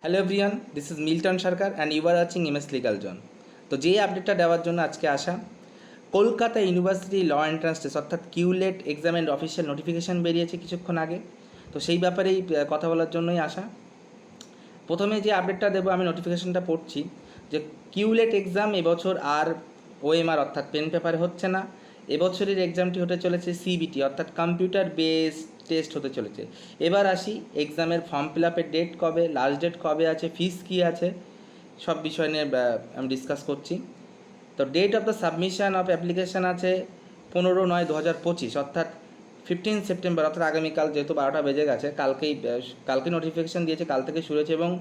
Hello everyone, this is Milton Sarkar and you are watching MS legal zone. তো যেই আপডেটটা দেওয়ার জন্য আজকে আসা, Kolkata university law entrance test অর্থাৎ কিউলেট এক্সামের অফিসিয়াল নোটিফিকেশান বেরিয়েছে কিছুক্ষণ আগে। তো সেই ব্যাপারেই কথা বলার জন্যই আসা। প্রথমে যে আপডেটটা দেবো, আমি নোটিফিকেশানটা পড়ছি যে কিউলেট এক্সাম এবছর আর ওএমআর অর্থাৎ পেন পেপারে হচ্ছে না। এবছরের এক্সামটি হতে চলেছে সিবিটি অর্থাৎ কম্পিউটার বেসড টেস্ট হতে চলেছে। এবার আসি এক্সামের ফর্ম ফিল আপের ডেট কবে, লাস্ট ডেট কবে আছে, ফিস কী আছে, সব বিষয় নিয়ে আমি ডিসকাস করছি। তো date of the submission of application আছে 15/9/2025 অর্থাৎ 15 সেপ্টেম্বর অর্থাৎ আগামীকাল, যেহেতু 12টা বেজে গেছে, কালকে নোটিফিকেশান দিয়েছে, কাল থেকে শুরু হয়েছে। এবং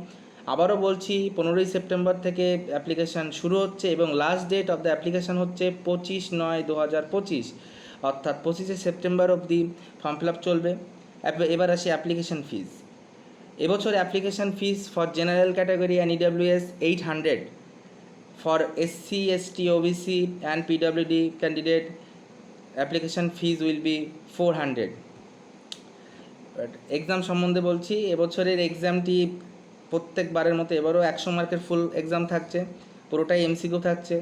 আবারও বলছি 15ই সেপ্টেম্বর থেকে অ্যাপ্লিকেশান শুরু হচ্ছে এবং last date of the application হচ্ছে 25/9/2025 অর্থাৎ 25শে সেপ্টেম্বর অবধি ফর্ম ফিল আপ চলবে। এবার আসি অ্যাপ্লিকেশান ফিস। এবছর application fees for general category and EWS 800, for SC, ST, OBC and PWD candidate application fees will be 400. Exam সম্বন্ধে বলছি, এবছরের এক্সামটি প্রত্যেকবারের মতো এবারও 100 মার্কের ফুল এক্সাম থাকছে, পুরোটাই এমসিকিউ থাকছে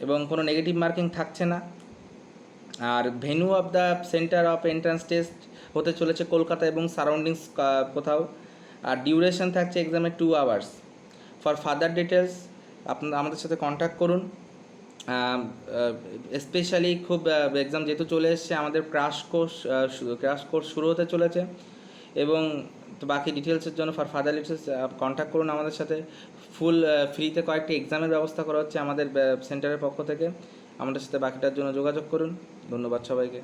এবং কোনো নেগেটিভ মার্কিং থাকছে না। আর venue of the centre of entrance test হতে চলেছে কলকাতা এবং সারাউন্ডিংস কোথাও। আর ডিউরেশন থাকছে এক্সামে 2 আওয়ার্স। ফর ফার্দার ডিটেলস আপনারা আমাদের সাথে কন্ট্যাক্ট করুন। স্পেশালি খুব এক্সাম যেহেতু চলে এসছে, আমাদের ক্র্যাশ কোর্স শুরু হতে চলেছে এবং তো বাকি ডিটেলসের জন্য ফর ফার্দার ডিটেলস কন্ট্যাক্ট করুন আমাদের সাথে। ফুল ফ্রিতে কয়েকটি এক্সামের ব্যবস্থা করা হচ্ছে আমাদের সেন্টারের পক্ষ থেকে। আমাদের সাথে বাকিটার জন্য যোগাযোগ করুন। ধন্যবাদ সবাইকে।